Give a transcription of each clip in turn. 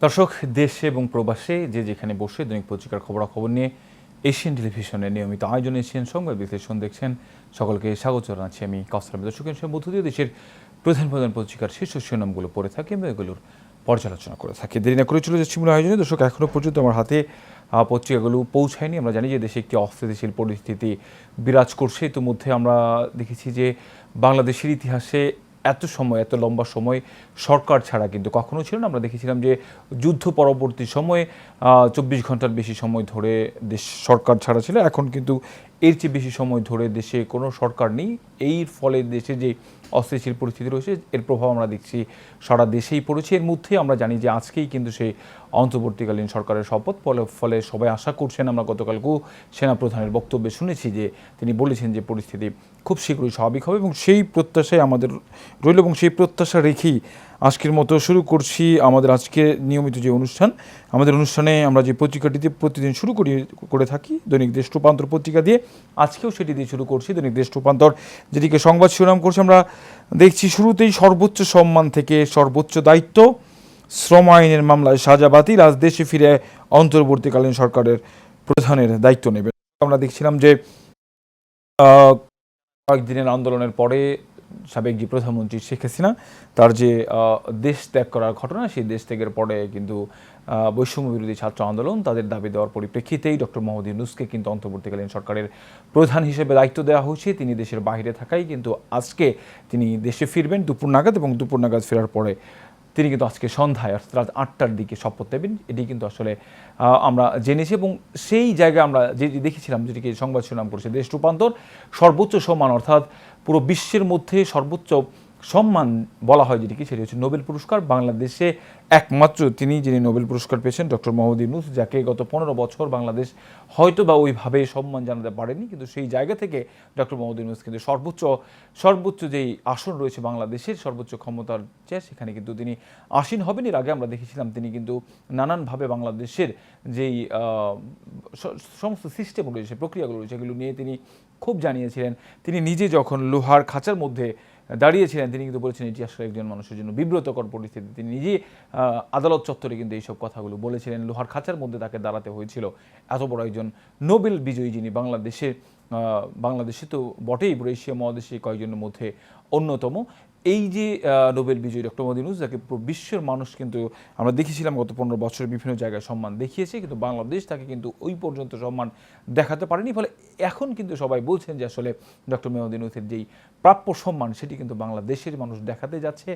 দর্শক, দেশে এবং প্রবাসে যে যেখানে বসে দৈনিক পত্রিকার খবরাখবর নিয়ে এশিয়ান টেলিভিশনের নিয়মিত আয়োজন এশিয়ান সংবাদ বিশ্লেষণ দেখছেন, সকলকে স্বাগত জানাচ্ছি আমি কাউসার। দর্শক, এর মধ্য দিয়ে দেশের প্রধান প্রধান পত্রিকার শীর্ষ শিরোনামগুলো পড়ে থাকি এবং এগুলোর পর্যালোচনা করে থাকি। দেরি না করে চলে যাচ্ছি মূল আয়োজনে। দর্শক, এখনও পর্যন্ত আমার হাতে পত্রিকাগুলো পৌঁছায়নি। আমরা জানি যে দেশে একটি অস্থিতিশীল পরিস্থিতি বিরাজ করছে। ইতিমধ্যে আমরা দেখেছি যে বাংলাদেশের ইতিহাসে এত সময়, এত লম্বা সময় সরকার ছাড়া কিন্তু কখনো ছিল না। আমরা দেখেছিলাম যে যুদ্ধ পরবর্তী সময়ে 24 ঘন্টার বেশি সময় ধরে দেশ সরকার ছাড়া ছিল। এখন কিন্তু এর চেয়ে বেশি সময় ধরে দেশে কোনো সরকার নেই। এই ফলে দেশে যে অস্থিতিশীল পরিস্থিতি রয়েছে, এর প্রভাব আমরা দেখছি সারা দেশেই পড়েছে। এর মধ্যে আমরা জানি যে আজকেই কিন্তু সেই অন্তর্বর্তীকালীন সরকারের শপথ। ফলে সবাই আশা করছেন, আমরা গতকালকেও সেনাপ্রধানের বক্তব্যে শুনেছি যে তিনি বলেছেন যে পরিস্থিতি খুব শীঘ্রই স্বাভাবিক হবে এবং সেই প্রত্যাশাই আমাদের রইল এবং সেই প্রত্যাশা রেখেই আজকের মতো শুরু করছি আমাদের আজকে নিয়মিত যে অনুষ্ঠান। আমাদের অনুষ্ঠানে আমরা যে পত্রিকাটিতে প্রতিদিন শুরু করে থাকি দৈনিক দেশ রূপান্তর পত্রিকা দিয়ে, আজকেও সেটি দিয়ে শুরু করছি। দৈনিক দেশ রূপান্তর যেটিকে সংবাদ শিরোনাম করছে, আমরা দেখছি শুরুতেই সর্বোচ্চ সম্মান থেকে সর্বোচ্চ দায়িত্ব, শ্রম আইনের মামলায় সাজা বাতিল, আজ দেশে ফিরে অন্তর্বর্তীকালীন সরকারের প্রধানের দায়িত্ব নেবে। আমরা দেখছিলাম যে কয়েকদিনের আন্দোলনের পরে সাবেক যে প্রধানমন্ত্রী শেখ হাসিনা, তার যে দেশ ত্যাগ করার ঘটনা, সেই দেশ ত্যাগের পরে কিন্তু বৈষম্য বিরোধী ছাত্র আন্দোলন তাদের দাবি দেওয়ার পরিপ্রেক্ষিতেই ডক্টর মোহাম্মদ ইউনূসকে কিন্তু অন্তর্বর্তীকালীন সরকারের প্রধান হিসেবে দায়িত্ব দেওয়া হয়েছে। তিনি দেশের বাইরে থাকায় কিন্তু আজকে তিনি দেশে ফিরবেন দুপুর নাগাদ এবং দুপুর নাগাদ ফেরার পরে তিনি কিন্তু আজকে সন্ধ্যায় অর্থাৎ রাত 8টার দিকে শপথ নেবেন। এটি কিন্তু আসলে আমরা জেনেছি এবং সেই জায়গায় আমরা যে দেখেছিলাম, যেটিকে সংবাদ শিরোনাম করেছে দেশ রূপান্তর, সর্বোচ্চ সম্মান অর্থাৎ পুরো বিশ্বের মধ্যে সর্বোচ্চ সম্মান বলা হয় যেটিকে, সেটি হচ্ছে নোবেল পুরস্কার। বাংলাদেশে একমাত্র তিনি যিনি নোবেল পুরস্কার পেয়েছেন, ডক্টর মোহাম্মদ ইউনূস, যাকে গত 15 বছর বাংলাদেশ হয়তো বা ওইভাবে সম্মান জানাতে পারেনি, কিন্তু সেই জায়গা থেকে ডক্টর মোহাম্মদ ইউনূস কিন্তু সর্বোচ্চ যেই আসন রয়েছে বাংলাদেশের সর্বোচ্চ ক্ষমতার চেয়ে, সেখানে কিন্তু তিনি আসীন হবেন। এর আগে আমরা দেখেছিলাম তিনি কিন্তু নানানভাবে বাংলাদেশের যেই সমস্ত সিস্টেম রয়েছে, প্রক্রিয়াগুলো রয়েছে, এগুলো নিয়ে তিনি খুব জানিয়েছিলেন। তিনি নিজে যখন লোহার খাঁচার মধ্যে দাঁড়িয়েছিলেন, তিনি কিন্তু বলেছেন এটি আসলে একজন মানুষের জন্য বিব্রতকর পরিস্থিতি। তিনি নিজেই আদালত চত্বরে কিন্তু এইসব কথাগুলো বলেছিলেন। লোহার খাঁচার মধ্যে তাকে দাঁড়াতে হয়েছিল। এত বড় একজন নোবেল বিজয়ী যিনি বাংলাদেশে তো বটেই, এশিয়া মহাদেশে কয়েকজনের মধ্যে অন্যতম, এই যে নোবেল বিজয়ী ডক্টর মোহাম্মদ ইউনূস, যাকে পুরো বিশ্বের মানুষ কিন্তু আমরা দেখেছিলাম গত 15 বছরে বিভিন্ন জায়গায় সম্মান দেখিয়েছে, কিন্তু বাংলাদেশ তাকে কিন্তু ওই পর্যন্ত সম্মান দেখাতে পারেনি। ফলে এখন কিন্তু সবাই বলছেন যে আসলে ডক্টর মোহাম্মদ ইউনূসের যেই প্রাপ্য সম্মান, সেটি কিন্তু বাংলাদেশের মানুষ দেখাতে যাচ্ছে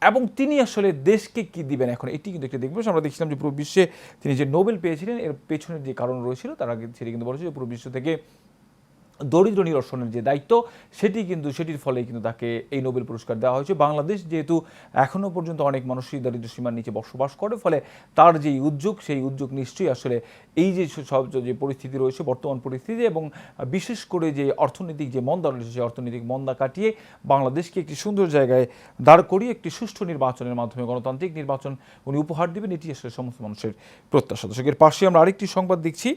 এবং তিনি আসলে দেশকে কি দিবেন এখন, এটি কিন্তু একটা দেখবো। আমরা দেখছিলাম যে পুরো বিশ্বে তিনি যে নোবেল পেয়েছিলেন, এর পেছনের যে কারণ রয়েছিল, তার আগে সেটি কিন্তু বলেছিল পুরো বিশ্ব থেকে দরিদ্র নিরসনের যে দায়িত্ব, সেটির ফলে কিন্তু তাকে এই নোবেল পুরস্কার দেওয়া হয়েছে। বাংলাদেশ যেহেতু এখনও পর্যন্ত অনেক মানুষই দারিদ্র সীমার নিচে বসবাস করে, ফলে তার যেই উদ্যোগ, সেই উদ্যোগ নিশ্চয়ই আসলে এই যে সব যে পরিস্থিতি রয়েছে, বর্তমান পরিস্থিতি এবং বিশেষ করে যে অর্থনৈতিক যে মন্দা রয়েছে, সেই অর্থনৈতিক মন্দা কাটিয়ে বাংলাদেশকে একটি সুন্দর জায়গায় দাঁড় করিয়ে একটি সুষ্ঠু নির্বাচনের মাধ্যমে গণতান্ত্রিক নির্বাচন উনি উপহার দেবেন, এটি আসলে সমস্ত মানুষের প্রত্যাশা। দর্শকের পাশে আমরা আরেকটি সংবাদ দেখছি।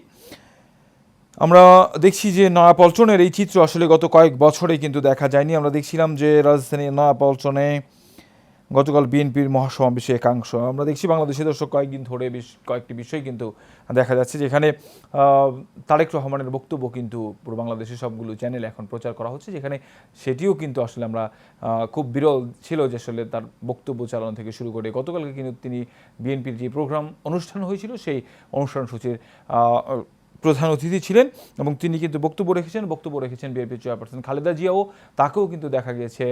আমরা দেখছি যে নয়াপল্টনের এই চিত্র আসলে গত কয়েক বছরে কিন্তু দেখা যায়নি। আমরা দেখছিলাম যে রাজধানীর নয়াপল্টনে গতকাল বিএনপির মহাসমাবেশে একাংশ, আমরা দেখছি বাংলাদেশে দর্শক কয়েকদিন ধরে বেশ কয়েকটি বিষয় কিন্তু দেখা যাচ্ছে, যেখানে তারেক রহমানের বক্তব্য কিন্তু পুরো বাংলাদেশের সবগুলো চ্যানেল এখন প্রচার করা হচ্ছে, যেখানে সেটিও কিন্তু আসলে আমরা খুব বিরল ছিল যে আসলে তার বক্তব্য চালানো থেকে শুরু করে গতকালকে কিন্তু তিনি বিএনপির যে প্রোগ্রাম অনুষ্ঠান হয়েছিল, সেই অনুষ্ঠান সূচির প্রধান অতিথি ছিলেন এবং তিনি কিন্তু বক্তব্য রেখেছেন বিএনপি চেয়ারপারসন খালেদা জিয়াও। তাকেও কিন্তু দেখা গেছে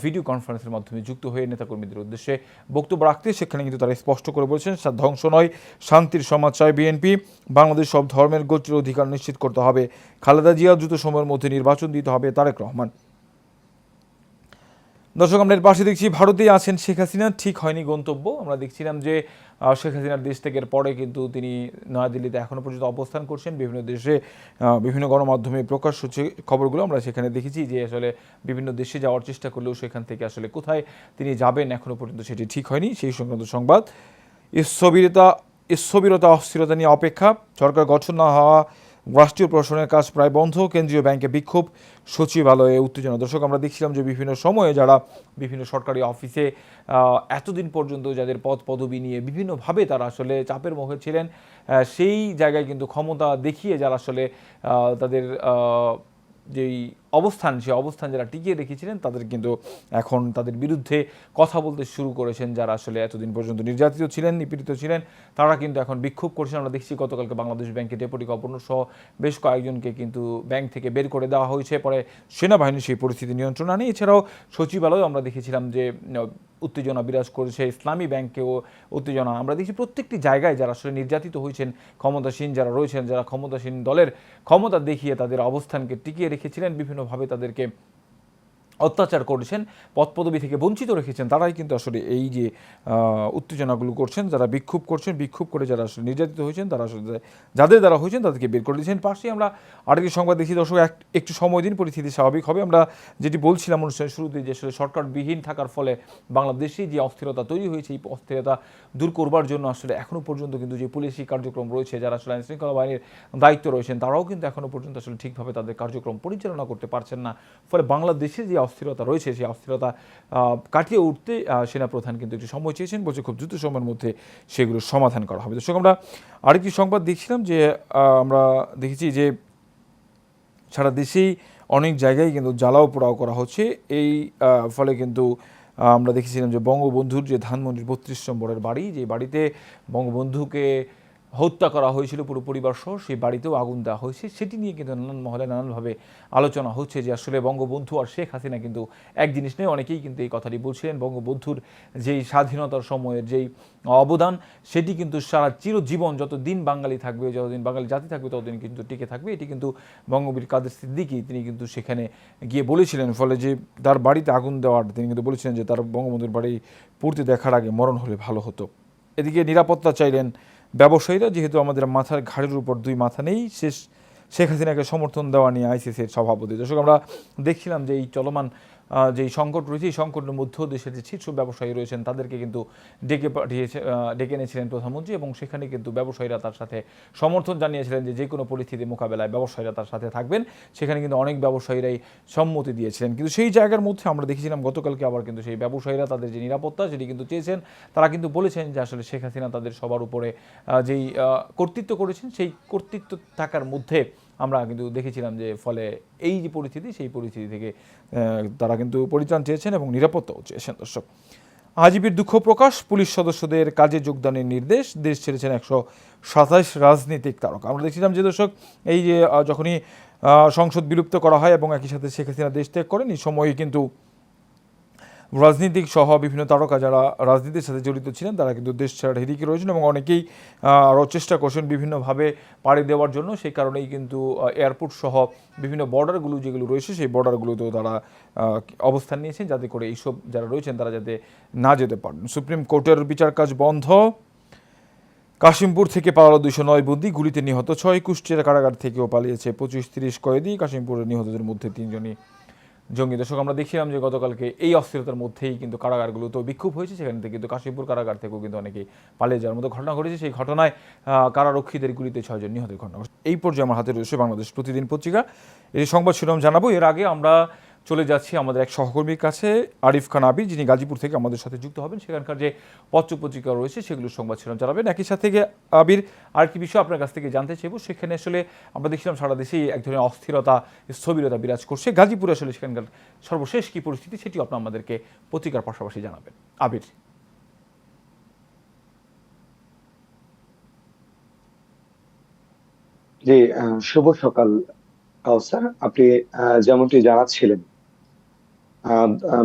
ভিডিও কনফারেন্সের মাধ্যমে যুক্ত হয়ে নেতাকর্মীদের উদ্দেশ্যে বক্তব্য রাখতে। সেখানে কিন্তু তারা স্পষ্ট করে বলেছেন, ধ্বংস নয়, শান্তির সমাজ চায় বিএনপি, বাংলাদেশ সব ধর্মের গোত্রের অধিকার নিশ্চিত করতে হবে, খালেদা জিয়া দ্রুত সময়ের মধ্যে নির্বাচন দিতে হবে, তারেক রহমান। দর্শক, আমরা এর পাশে দেখছি ভারতেই আছেন শেখ হাসিনা, ঠিক হয়নি গন্তব্য। আমরা দেখছিলাম যে শেখ হাসিনার দেশ ত্যাগের পরে কিন্তু তিনি নয়াদিল্লিতে এখনও পর্যন্ত অবস্থান করছেন। বিভিন্ন দেশে বিভিন্ন গণমাধ্যমে প্রকাশ হচ্ছে খবরগুলো, আমরা সেখানে দেখেছি যে আসলে বিভিন্ন দেশে যাওয়ার চেষ্টা করলেও সেখান থেকে আসলে কোথায় তিনি যাবেন এখনও পর্যন্ত সেটি ঠিক হয়নি। সেই সংক্রান্ত সংবাদ। স্থবিরতা অস্থিরতা নিয়ে অপেক্ষা, সরকার গঠন না হওয়া রাষ্ট্রীয় প্রশাসনের কাজ প্রায় বন্ধ, কেন্দ্রীয় ব্যাংকে বিক্ষোভ, সচিবালয়ে উত্তেজনা। দর্শক, আমরা দেখছিলাম যে বিভিন্ন সময়ে যারা বিভিন্ন সরকারি অফিসে এতদিন পর্যন্ত যাদের পদ পদবি নিয়ে বিভিন্নভাবে তারা আসলে চাপের মুখে ছিলেন, সেই জায়গায় কিন্তু ক্ষমতা দেখিয়ে যারা আসলে তাদের যেই অবস্থান, সেই অবস্থান যারা টিকিয়ে রেখেছিলেন তাদের কিন্তু এখন তাদের বিরুদ্ধে কথা বলতে শুরু করেছেন। যারা আসলে এতদিন পর্যন্ত নির্যাতিত ছিলেন, নিপীড়িত ছিলেন, তারা কিন্তু এখন বিক্ষোভ করছেন। আমরা দেখছি গতকালকে বাংলাদেশ ব্যাংকের ডেপুটি গভর্নর সহ বেশ কয়েকজনকে কিন্তু ব্যাংক থেকে বের করে দেওয়া হয়েছে, পরে সেনাবাহিনী সেই পরিস্থিতি নিয়ন্ত্রণ আনে। এছাড়াও সচিবালয়ে আমরা দেখেছিলাম যে উত্তেজনা বিরাজ করেছে, ইসলামী ব্যাংকেও উত্তেজনা। আমরা দেখছি প্রত্যেকটি জায়গায় যারা আসলে নির্যাতিত হয়েছেন, ক্ষমতাসীন যারা রয়েছেন, যারা ক্ষমতাসীন দলের ক্ষমতা দেখিয়ে তাদের অবস্থানকে টিকিয়ে রেখেছিলেন, বিভিন্নভাবে তাদেরকে অত্যাচার করেছেন, পদপদবি থেকে বঞ্চিত রেখেছেন, তারাই কিন্তু আসলে এই যে উত্তেজনাগুলো করছেন, যারা বিক্ষোভ করছেন, বিক্ষোভ করে যারা আসলে নির্যাতিত হয়েছেন, তারা আসলে যাদের দ্বারা হয়েছেন তাদেরকে বের করে দিয়েছেন। পাশেই আমরা আরেকটি সংবাদ দেখি দর্শক, একটু সময় দিন, পরিস্থিতি স্বাভাবিক হবে। আমরা যেটি বলছিলাম অনুষ্ঠানের শুরুতে, যে আসলে সরকারবিহীন থাকার ফলে বাংলাদেশে যে অস্থিরতা তৈরি হয়েছে, এই অস্থিরতা দূর করবার জন্য আসলে এখনও পর্যন্ত কিন্তু যে পুলিশি কার্যক্রম রয়েছে, যারা আসলে আইন শৃঙ্খলা বাহিনীর দায়িত্ব রয়েছেন, তারাও কিন্তু এখনও পর্যন্ত আসলে ঠিকভাবে তাদের কার্যক্রম পরিচালনা করতে পারছেন না। ফলে বাংলাদেশের যে অস্থিরতা রয়েছে, সেই অস্থিরতা কাটিয়ে উঠতে সেনাপ্রধান কিন্তু একটু সময় চেয়েছেন, বলছে খুব দ্রুত সময়ের মধ্যে সেগুলো সমাধান করা হবে। দর্শক, আমরা আরেকটি সংবাদ দেখছিলাম যে আমরা দেখেছি যে সারা দেশেই অনেক জায়গায় কিন্তু জ্বালাও পোড়াও করা হচ্ছে। এই ফলে কিন্তু আমরা দেখেছিলাম যে বঙ্গবন্ধুর যে ধানমন্ডির ৩২ নম্বরের বাড়ি, যে বাড়িতে বঙ্গবন্ধুকে হত্যা করা হয়েছিল পুরো পরিবার সহ, সেই বাড়িতেও আগুন দেওয়া হয়েছে। সেটি নিয়ে কিন্তু নানান মহলে নানানভাবে আলোচনা হচ্ছে যে আসলে বঙ্গবন্ধু আর শেখ হাসিনা কিন্তু এক জিনিস নেই। অনেকেই কিন্তু এই কথাটি বলছিলেন, বঙ্গবন্ধুর যেই স্বাধীনতার সময়ের যেই অবদান, সেটি কিন্তু সারা চিরজীবন, যতদিন বাঙালি থাকবে, যতদিন বাঙালি জাতি থাকবে, ততদিন কিন্তু টিকে থাকবে। এটি কিন্তু বঙ্গবীর কাদের সিদ্দিকী তিনি কিন্তু সেখানে গিয়ে বলেছিলেন। ফলে যে তার বাড়িতে আগুন দেওয়ার, তিনি কিন্তু বলেছিলেন যে তার বঙ্গবন্ধুর বাড়ি পূর্তি দেখার আগে মরণ হলে ভালো হতো। এদিকে নিরাপত্তা চাইলেন ব্যবসায়ীরা, যেহেতু আমাদের মাথার ঘাড়ের উপর দুই মাথা নেই। শেখ হাসিনাকে সমর্থন দেওয়া নিয়ে আইসিসির সভাপতি। দর্শক, আমরা দেখছিলাম যে এই চলমান যেই সংকট রয়েছে, এই সংকটের মধ্যেও দেশের যে শীর্ষ ব্যবসায়ী রয়েছেন তাদেরকে কিন্তু ডেকে এনেছিলেন প্রধানমন্ত্রী, এবং সেখানে কিন্তু ব্যবসায়ীরা তার সাথে সমর্থন জানিয়েছিলেন যে কোনো পরিস্থিতি মোকাবেলায় ব্যবসায়ীরা তার সাথে থাকবেন। সেখানে কিন্তু অনেক ব্যবসায়ীরাই সম্মতি দিয়েছিলেন। কিন্তু সেই জায়গার মধ্যে আমরা দেখেছিলাম গতকালকে আবার কিন্তু সেই ব্যবসায়ীরা তাদের যে নিরাপত্তা সেটি কিন্তু চেয়েছেন। তারা কিন্তু বলেছেন যে আসলে শেখ হাসিনা তাদের সবার উপরে যেই কর্তৃত্ব করেছেন, সেই কর্তৃত্ব থাকার মধ্যে আমরা কিন্তু দেখেছিলাম যে ফলে এই যে পরিস্থিতি, সেই পরিস্থিতি থেকে তারা কিন্তু পরিত্রাণ চেয়েছেন এবং নিরাপত্তাও চেয়েছেন। দর্শক, আজীবীর দুঃখ প্রকাশ, পুলিশ সদস্যদের কাজে যোগদানের নির্দেশ, দেশ ছেড়েছেন ১২৭ রাজনীতিক তারকা। আমরা দেখছিলাম যে দর্শক, এই যে যখনই সংসদ বিলুপ্ত করা হয় এবং একই সাথে শেখ হাসিনা দেশ ত্যাগ করেন, এই সময়ে কিন্তু রাজনীতিক সহ বিভিন্ন তারকা যারা রাজনীতির সাথে জড়িত ছিলেন, তারা কিন্তু দেশ ছাড়ার হিড়িকে রয়েছেন এবং অনেকেই আরও চেষ্টা করছেন বিভিন্নভাবে পাড়ি দেওয়ার জন্য। সেই কারণেই কিন্তু এয়ারপোর্ট সহ বিভিন্ন বর্ডারগুলো যেগুলো রয়েছে, সেই বর্ডারগুলোতেও তারা অবস্থান নিয়েছেন, যাতে করে এইসব যারা রয়েছেন তারা যাতে না যেতে পারেন। সুপ্রিম কোর্টের বিচার কাজ বন্ধ। কাশিমপুর থেকে পালালো ২০৯ বন্দী, গুলিতে নিহত ৬। কুষ্টিয়া কারাগার থেকেও পালিয়েছে ২৫-৩০ কয়েদি। কাশিমপুরের নিহতদের মধ্যে ৩ জনই জঙ্গি। দর্শক, আমরা দেখছিলাম যে গতকালকে এই অস্থিরতার মধ্যেই কিন্তু কারাগারগুলোতেও বিক্ষোভ হয়েছে, সেখান থেকে কিন্তু কাশিমপুর কারাগার থেকেও কিন্তু অনেকেই পালিয়ে যাওয়ার মতো ঘটনা ঘটেছে। সেই ঘটনায় কারারক্ষীদের গুলিতে ৬ জন নিহতের ঘটনা ঘটেছে। এই পর্যায়ে আমার হাতে রয়েছে বাংলাদেশ প্রতিদিন পত্রিকা, এই সংবাদ শিরোনাম জানাবো। এর আগে আমরা চলে যাচ্ছি আমাদের এক সহকর্মীর কাছে, আরিফ খান আবির, যিনি গাজীপুর থেকে আমাদের সাথে যুক্ত হবেন। সেখানকার যে পত্রপত্রিকা রয়েছে সেগুলোর সংবাদ শিরোনাম জানাবেন। একই সাথে আবির, আরেকটি বিষয় আপনার কাছ থেকে জানতে চাইব। সেখানে আসলে আমরা দেখছিলাম সারা দেশেই এক ধরনের অস্থিরতা, স্থবিরতা বিরাজ করছে। গাজীপুরে আসলে সেখানকার সর্বশেষ কী পরিস্থিতি, সেটিও আপনার আমাদেরকে পত্রিকার পাশাপাশি জানাবেন। আবির। জি, শুভ সকাল কাউসার। আপনি যেমনটি জানাচ্ছিলেন,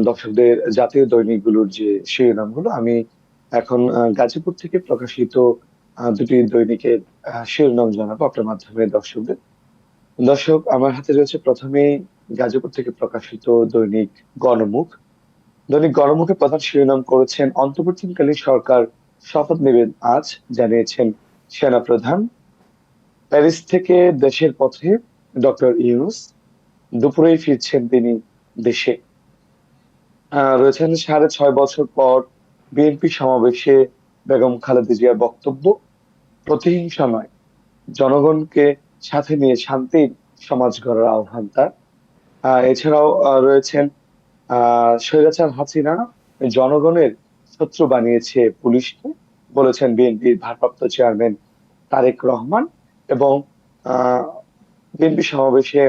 দর্শকদের জাতীয় দৈনিকগুলোর যে শিরোনামগুলো, আমি এখন গাজীপুর থেকে প্রকাশিত দুটি দৈনিকের শিরোনাম জানাবো আপনার মাধ্যমে দর্শকদের। দর্শক, আমার হাতে রয়েছে প্রথমেই গাজীপুর থেকে প্রকাশিত দৈনিক গণমুখ। দৈনিক গণমুখে প্রধান শিরোনাম করেছেন, অন্তর্বর্তীকালীন সরকার শপথ নেবেন আজ, জানিয়েছেন সেনাপ্রধান। প্যারিস থেকে দেশের পথে ডক্টর ইউনূস, দুপুরেই ফিরছেন তিনি দেশে। রয়েছেন ৬.৫ বছর পর বিএনপি সমাবেশে বেগম খালেদা জিয়ার বক্তব্য, প্রতিহিংসা নয়, জনগণকে সাথে নিয়ে শান্তির সমাজ গড়ার আহ্বান তার। এছাড়াও রয়েছেন স্বৈরাচার হাসিনা জনগণের শত্রু বানিয়েছে পুলিশকে, বলেছেন বিএনপির ভারপ্রাপ্ত চেয়ারম্যান তারেক রহমান। এবং বিএনপি সমাবেশে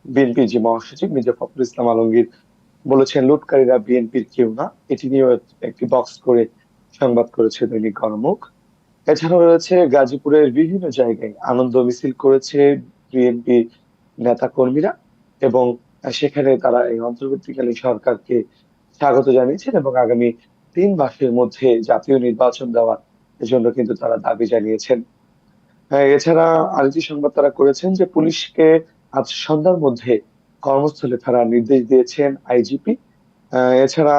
বিএনপির যে মহাসচিব মির্জা ফখরুল ইসলাম আলমগীর বলেছেন, লুটকারীরা বিএনপির কেউ না। এটি নিয়েও একটি বক্স করে সংবাদ করেছে দৈনিক গণমুখ। এছাড়াও রয়েছে গাজীপুরের বিভিন্ন জায়গায় আনন্দ মিছিল করেছে বিএনপি নেতা কর্মীরা, এবং সেখানে তারা এই অন্তর্বর্তীকালীন সরকারকে স্বাগত জানিয়েছেন এবং আগামী 3 মাসের মধ্যে জাতীয় নির্বাচন দেওয়ার জন্য কিন্তু তারা দাবি জানিয়েছেন। এছাড়া আরেকটি সংবাদ তারা করেছেন যে পুলিশকে আজ সন্ধ্যার মধ্যে কর্মস্থলে ফেরার নির্দেশ দিয়েছেন আইজিপি। এছাড়া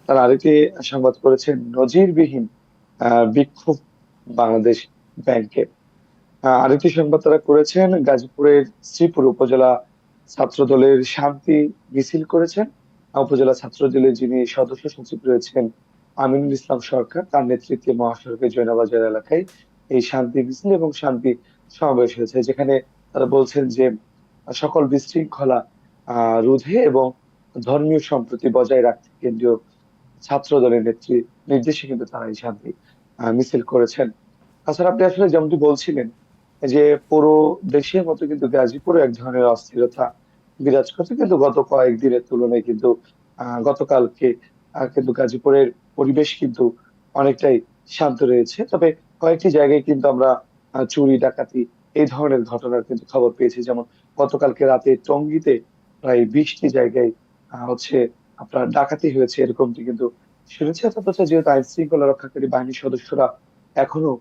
তারা আরেকটি সংবাদ করেছেন নজিরবিহীন বিক্ষোভ বাংলাদেশ ব্যাংকে। আরেকটি সংবাদ তারা করেছেন গাজীপুরের শ্রীপুর উপজেলা ছাত্র দলের শান্তি মিছিল করেছেন। উপজেলা ছাত্র দলের যিনি সদস্য সচিব রয়েছেন আমিনুল ইসলাম সরকার, তার নেতৃত্বে মহাসড়কের জয়নাবাজার এলাকায় এই শান্তি মিছিল এবং শান্তি সমাবেশ হয়েছে, যেখানে তারা বলছেন যে সকল বিশৃঙ্খলা রোধে এবং ধর্মীয় সম্প্রীতি বজায় রাখতে কেন্দ্রীয় ছাত্র দলের নির্দেশে কিন্তু তারা এই শান্তি মিছিল করেছেন। তাছাড়া আপনি আসলে যেমনটি বলছিলেন যে পুরো দেশের মতো কিন্তু গাজীপুরে এক ধরনের অস্থিরতা বিরাজ করছে, কিন্তু গত কয়েকদিনের তুলনায় কিন্তু গতকালকে কিন্তু গাজীপুরের পরিবেশ কিন্তু অনেকটাই শান্ত রয়েছে। তবে কয়েকটি জায়গায় কিন্তু আমরা চুরি ডাকাতি এই ধরনের ঘটনার কিন্তু খবর পেয়েছি। যেমন গতকালকে রাতে টঙ্গীতে প্রায় 20টি জায়গায় হচ্ছে আপনার ডাকাতি হয়েছে, এরকমটি কিন্তু শুনেছি। অথচ যেহেতু আইন শৃঙ্খলা রক্ষাকারী বাহিনীর সদস্যরা এখনো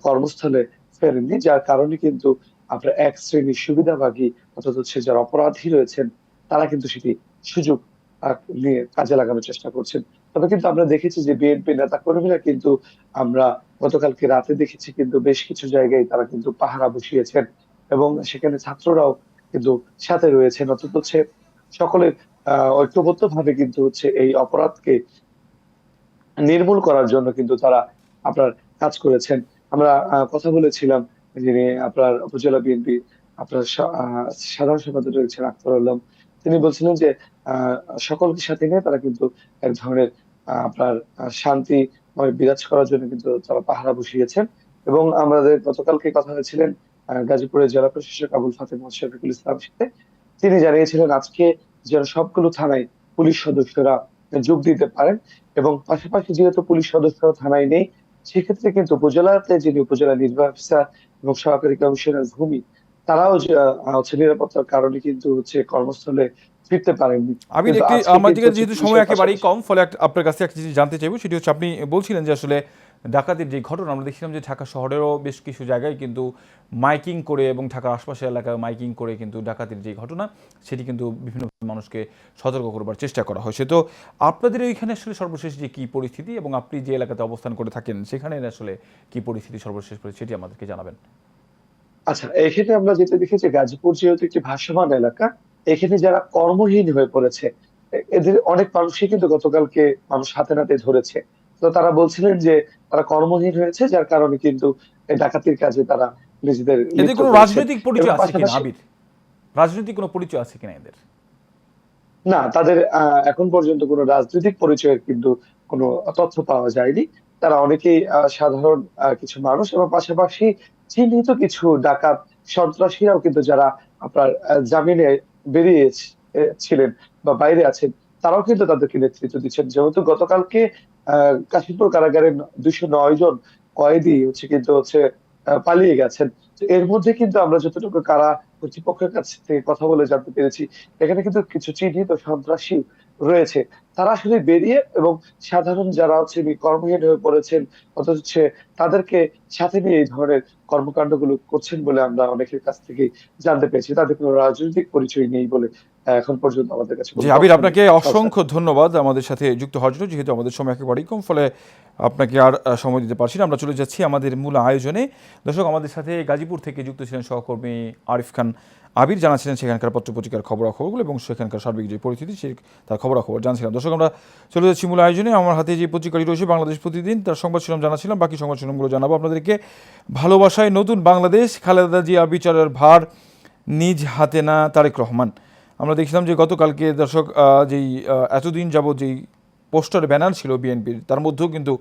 কর্মস্থলে ফেরেননি, যার কারণে কিন্তু আপনার এক শ্রেণীর সুবিধাভোগী অর্থাৎ হচ্ছে যারা অপরাধী রয়েছেন তারা কিন্তু সেটি সুযোগ নিয়ে কাজে লাগানোর চেষ্টা করছেন। তবে কিন্তু আমরা দেখেছি যে বিএনপি নেতা কর্মীরা কিন্তু আমরা গতকালকে রাতে দেখেছি কিন্তু বেশ কিছু জায়গায় তারা কিন্তু পাহারা বসিয়েছেন এবং সেখানে ছাত্ররাও কিন্তু সাথে রয়েছেন। অর্থাৎ হচ্ছে সকলের ঐক্যবদ্ধ ভাবে কিন্তু হচ্ছে এই অপরাধকে নির্মূল করার জন্য কিন্তু তারা আপনার কাজ করেছেন। আমরা কথা বলেছিলাম যিনি আপনার উপজেলা বিএনপি আপনার সাধারণ সম্পাদক রয়েছেন আখতার আলম, তিনি বলছিলেন যে সকলকে সাথে নিয়ে তারা কিন্তু এক ধরনের আপনার শান্তি বিরাজ করার জন্য কিন্তু তারা পাহারা বসিয়েছেন। এবং আমাদের গতকালকে কথা হয়েছিলেন গাজীপুরের জেলা প্রশাসক আবুল ফাতেহ মোহাম্মদ শফিকুল ইসলাম সাথে, তিনি জানিয়েছিলেন আজকে যেন সবগুলো থানায় পুলিশ সদস্যরা যোগ দিতে পারেন। এবং পাশাপাশি যেহেতু পুলিশ সদস্য থানায় নেই, সেক্ষেত্রে কিন্তু উপজেলাতে যিনি উপজেলা নির্বাহী অফিসার এবং সহকারী কমিশনার ভূমি, তারাও হচ্ছে নিরাপত্তার কারণে কিন্তু হচ্ছে কর্মস্থলে ফিরতে পারেননি। আমি কিন্তু একটি আজকে আমার কিন্তু দিকে হচ্ছে যেহেতু সময় পুলিশের একেবারেই পাশাপাশি কম, ফলে আপনার কাছে একটা জিনিস জানতে চাইবো, সেটি হচ্ছে আপনি বলছিলেন যে আসলে ডাকাতির যে ঘটনা আমরা দেখছিলাম যে ঢাকা শহরেরও বেশ কিছু জায়গায় কিন্তু মাইকিং করে এবং ঢাকার আশপাশের এলাকায় মাইকিং করে কিন্তু ডাকাতির যে ঘটনা সেটি কিন্তু বিভিন্ন মানুষকে সতর্ক করবার চেষ্টা করা হয়েছে। তো আপনাদের ওইখানে আসলে সর্বশেষ যে কী পরিস্থিতি এবং আপনি যে এলাকাতে অবস্থান করে থাকেন সেখানে আসলে কী পরিস্থিতি সর্বশেষ পরিস্থিতি সেটি আমাদেরকে জানাবেন। আচ্ছা, এখানে আমরা যেটা দেখেছি গাজীপুর যেহেতু একটি ভাসমান এলাকা, এখানে যারা কর্মহীন হয়ে পড়েছে এদের অনেক মানুষই কিন্তু গতকালকে মানুষ হাতে নাতে ধরেছে। তো তারা বলছিলেন যে তারা কর্মহীন হয়েছে, যার কারণে কিন্তু এই ডাকাতির কাজে তারা নিজেদের এদের লিপ্ত কোনো করেছেন। রাজনৈতিক এবং পরিচয় আছে কিনা পাশাপাশি আবির? রাজনৈতিক কোনো পরিচয় আছে কিনা এদের? না, তাদের এখন পর্যন্ত কোনো রাজনৈতিক পরিচয়ের কিন্তু কোনো তথ্য পাওয়া যায়নি। তারা অনেকেই সাধারণ কিছু মানুষ এবং পাশাপাশি চিহ্নিত কিছু ডাকাত সন্ত্রাসীরাও কিন্তু যারা আপনার জামিনে বেরিয়ে ছিলেন বা বাইরে আছেন, তারাও কিন্তু তাদেরকে নেতৃত্ব দিচ্ছেন। যেহেতু গতকালকে কাশিমপুর কারাগারের 209 জন কয়েদি হচ্ছে কিন্তু হচ্ছে পালিয়ে গেছেন। তো এর মধ্যে কিন্তু আমরা যতটুকু কারা কর্তৃপক্ষের কাছ থেকে কথা বলে জানতে পেরেছি, এখানে কিন্তু কিছু চিহ্নিত সন্ত্রাসী রয়েছে। তারা আসলে বেরিয়ে এবং সাধারণ যারা হচ্ছে কর্মহীন হয়ে পড়েছেন অথচ হচ্ছে তাদেরকে সাথে নিয়ে এই ধরনের কর্মকাণ্ডগুলো করছেন বলে আমরা অনেকের কাছ থেকে জানতে পেরেছি। তাদের কোনো রাজনৈতিক পরিচয় নেই বলে এখন পর্যন্ত আমাদের কাছে জি কোনো আবির, তথ্য নেই। আপনাকে সরকার অসংখ্য ধন্যবাদ আমাদের সাথে যুক্ত হওয়ার জন্য। যেহেতু আমাদের সময় একেবারেই কম, ফলে আপনাকে আর সময় দিতে পারছি না। আমরা চলে যাচ্ছি আমাদের মূল আয়োজনে। দর্শক, আমাদের সাথে গাজীপুর থেকে যুক্ত ছিলেন সহকর্মী আরিফ খান আবির, জানাচ্ছিলেন সেখানকার পত্রপত্রিকার খবরাখবরগুলো এবং সেখানকার সার্বিক যে পরিস্থিতি সেই তার খবরাখবর জানছিলাম। দর্শক, আমরা চলে যাচ্ছি মূল আয়োজনে। আমার হাতে যে পত্রিকাটি রয়েছে বাংলাদেশ প্রতিদিন, তার সংবাদ শিরোনাম জানাচ্ছিলাম, বাকি সংবাদ শিরোনামগুলো জানাবো আপনাদেরকে। ভালোবাসায় নতুন বাংলাদেশ, খালেদা জিয়া বিচারের ভার নিজ হাতে না তারেক রহমান। আমরা দেখছিলাম যে গতকালকে দর্শক যেই এতদিন যাবৎ যেই পোস্টার ব্যানার ছিল বিএনপির, তার মধ্যেও কিন্তু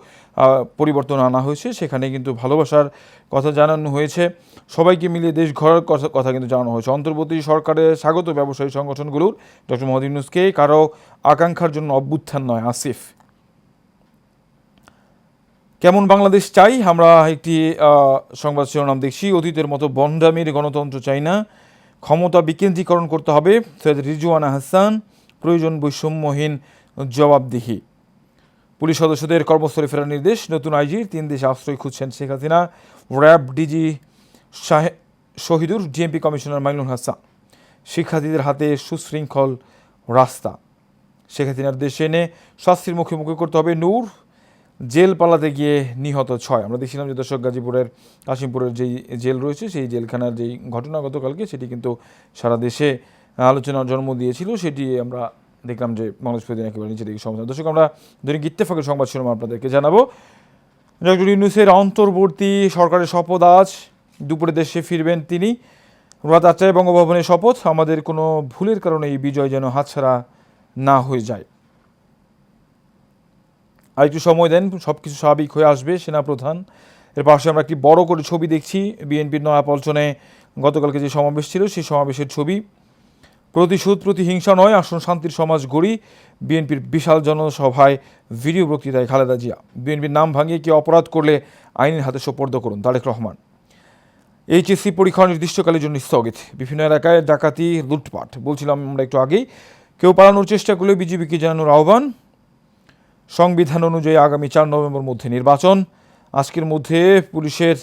পরিবর্তন আনা হয়েছে। সেখানে কিন্তু ভালোবাসার কথা জানানো হয়েছে, সবাইকে মিলিয়ে দেশ গড়ার কথা কিন্তু জানানো হয়েছে। অন্তর্বর্তী সরকারের স্বাগত ব্যবসায়ী সংগঠনগুলোর ডক্টর মোহাম্মদ ইউনূসকে, কারো আকাঙ্ক্ষার জন্য অভ্যুত্থান নয় আসিফ। কেমন বাংলাদেশ চাই, আমরা একটি সংবাদ শিরোনাম দেখছি, অতীতের মতো বন্ডামির গণতন্ত্র চাই না, ক্ষমতা বিকেন্দ্রীকরণ করতে হবে সৈয়দ রিজওয়ানা হাসান, প্রয়োজন বৈষম্যহীন জবাবদিহি। পুলিশ সদস্যদের কর্মস্থলে ফেরার নির্দেশ, নতুন আইজির 3 দেশে আশ্রয় খুঁজছেন Sheikh Hasina. RAB DG Shahidur, DMP commissioner Mainul Hasan. শিক্ষার্থীদের হাতে সুশৃঙ্খল রাস্তা, শেখ হাসিনার দেশে এনে শাস্তির মুখোমুখি করতে হবে নূর, জেল পালাতে গিয়ে নিহত 6। আমরা দেখছিলাম যে দর্শক গাজীপুরের কাশিমপুরের যেই জেল রয়েছে সেই জেলখানার যেই ঘটনা গতকালকে, সেটি কিন্তু সারা দেশে আলোচনার জন্ম দিয়েছিল। সেটি আমরা দেখলাম যে বাংলাদেশ প্রতিদিন একেবারে নিচে দিকে সমাধান। দর্শক, আমরা দৈনিক ইত্তেফাকের সংবাদ শিরোনাম আপনাদেরকে জানাবো। ডক্টর ইউনূসের অন্তর্বর্তী সরকারের শপথ আজ দুপুরে দেশে ফিরবেন তিনি। রাত 8টায় বঙ্গভবনে শপথ, আমাদের কোনো ভুলের কারণে এই বিজয় যেন হাতছাড়া না হয়ে যায়। আর একটু সময় দেন, সব কিছু স্বাভাবিক হয়ে আসবে সেনাপ্রধান। এর পাশে আমরা একটি বড় করে ছবি দেখছি, বিএনপির নয়াপল্টনে গতকালকে যে সমাবেশ ছিল সেই সমাবেশের ছবি। প্রতিশোধ প্রতিহিংসা নয়, আসুন শান্তির সমাজ গড়ি। বিএনপির বিশাল জনসভায় ভিডিও বক্তৃতায় খালেদা জিয়া। বিএনপির নাম ভাঙিয়ে কেউ অপরাধ করলে আইনের হাতে সোপর্দ করুন তারেক রহমান। এইচএসসি পরীক্ষা অনির্দিষ্টকালের জন্য স্থগিত, বিভিন্ন এলাকায় ডাকাতি লুটপাট, বলছিলাম আমরা একটু আগেই। কেউ পালানোর চেষ্টা করলে বিজেপিকে জানানোর আহ্বান। সংবিধান অনুযায়ী আগামী 4 নভেম্বর মধ্যে নির্বাচন, আজকের মধ্যে পুলিশের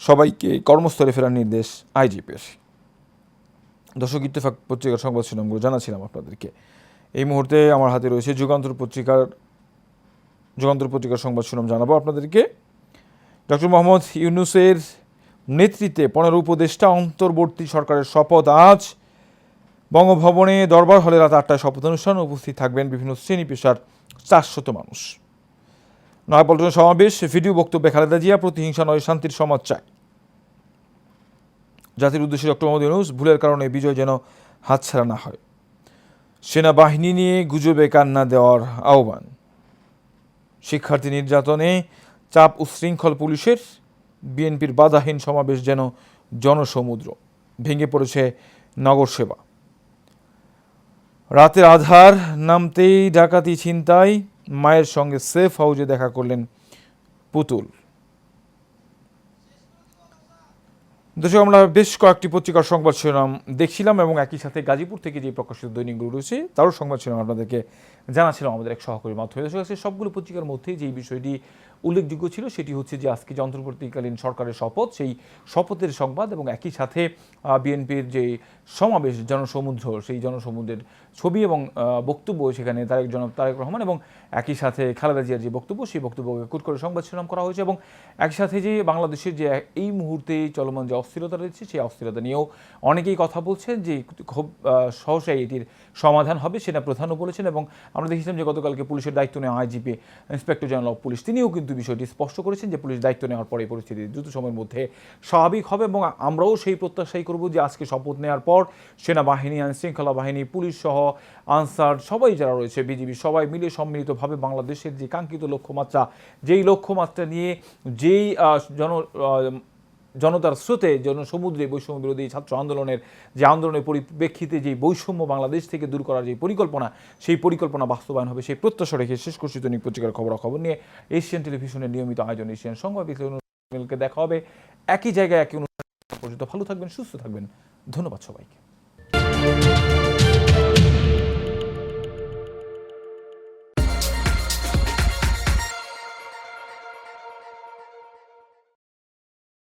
সবাইকে কর্মস্থলে ফেরার নির্দেশ আইজিপির। দর্শক, ইত্তেফাক পত্রিকার সংবাদ শিরোনামগুলো জানাছিলাম আপনাদেরকে। এই মুহূর্তে আমার হাতে রয়েছে যুগান্তর পত্রিকার সংবাদ শিরোনাম জানাবো আপনাদেরকে। ডক্টর মোহাম্মদ ইউনূসের নেতৃত্বে 15 উপদেষ্টা অন্তর্বর্তী সরকারের শপথ আজ। বঙ্গভবনে দরবার হলে রাত 8টায় শপথ অনুষ্ঠান, উপস্থিত থাকবেন বিভিন্ন শ্রেণী পেশার 400 মানুষ। নয়াপল্টনের সমাবেশ, ভিডিও বক্তব্যে খালেদা জিয়া, প্রতিহিংসা নয় শান্তির সমাজ চায়। জাতির উদ্দেশ্যে ডক্টর মোহাম্মদ ইউনূস, ভুলের কারণে বিজয় যেন হাতছাড়া না হয়। সেনাবাহিনী নিয়ে গুজবে কান্না দেওয়ার আহ্বান। শিক্ষার্থী নির্যাতনে চাপ উচ্ছৃঙ্খল পুলিশের, বিএনপির বাধাহীন সমাবেশ যেন জনসমুদ্র, ভেঙে পড়েছে নগর সেবা। রাতের আধার নামতেই ডাকাতি ছিনতাই, মায়ের সঙ্গে সেফ হাউজে দেখা করলেন পুতুল। দর্শক, আমরা বেশ কয়েকটি পত্রিকার সংবাদ শিরোনাম দেখছিলাম এবং একই সাথে গাজীপুর থেকে যে প্রকাশিত দৈনিকগুলো রয়েছে তারও সংবাদ শিরোনাম আপনাদেরকে জানাছিলাম আমাদের এক সহকর্মীর মাধ্যমে। দর্শক, সবগুলো পত্রিকার মধ্যে যেই বিষয়টি উল্লেখযোগ্য ছিল সেটি হচ্ছে যে আজকে যে অন্তর্বর্তীকালীন সরকারের শপথ, সেই শপথের সংবাদ এবং একই সাথে বিএনপির যে সমাবেশ জনসমুদ্র, সেই জনসমুদ্রের ছবি এবং বক্তব্য সেখানে তারেক রহমান এবং একই সাথে খালেদা জিয়ার যে বক্তব্য, সেই বক্তব্যকে কুট করে সংবাদ শিরোনাম করা হয়েছে। এবং একই সাথে যে বাংলাদেশের যে এই মুহূর্তে চলমান যে অস্থিরতা রয়েছে সেই অস্থিরতা নিয়েও অনেকেই কথা বলছেন যে খুব সহসাই এটির সমাধান হবে, সেটা প্রধানও বলেছেন। এবং আমরা দেখেছিলাম যে গতকালকে পুলিশের দায়িত্ব নেওয়া IGP, inspector general of police, তিনিও কিন্তু বিষয়টি স্পষ্ট করেছেন যে পুলিশ দায়িত্ব নেওয়ার পরে পরিস্থিতি দ্রুত সময়ের মধ্যে স্বাভাবিক হবে। এবং আমরাও সেই প্রত্যাশাই করব যে আজকে শপথ নেওয়ার পর সেনাবাহিনী, আইনশৃঙ্খলা বাহিনী, পুলিশ সহ আনসার সবাই যারা রয়েছে, বিজিবি, সবাই মিলে সম্মিলিতভাবে বাংলাদেশের যে কাঙ্ক্ষিত লক্ষ্যমাত্রা, যেই লক্ষ্যমাত্রা নিয়ে যেই জনতার স্রোতে জনসমুদ্রে বৈষম্য বিরোধী ছাত্র আন্দোলনের যে আন্দোলনের পরিপ্রেক্ষিতে যেই বৈষম্য বাংলাদেশ থেকে দূর করার যে পরিকল্পনা, সেই পরিকল্পনা বাস্তবায়ন হবে সেই প্রত্যাশা রেখে শেষ করছি দৈনিক পত্রিকার খবরাখবর নিয়ে এশিয়ান টেলিভিশনের নিয়মিত আয়োজন এশিয়ান সংবাদ বিশ্লেষণকে দেখা হবে একই জায়গায় একই অনুষ্ঠান পর্যন্ত। ভালো থাকবেন, সুস্থ থাকবেন, ধন্যবাদ সবাইকে।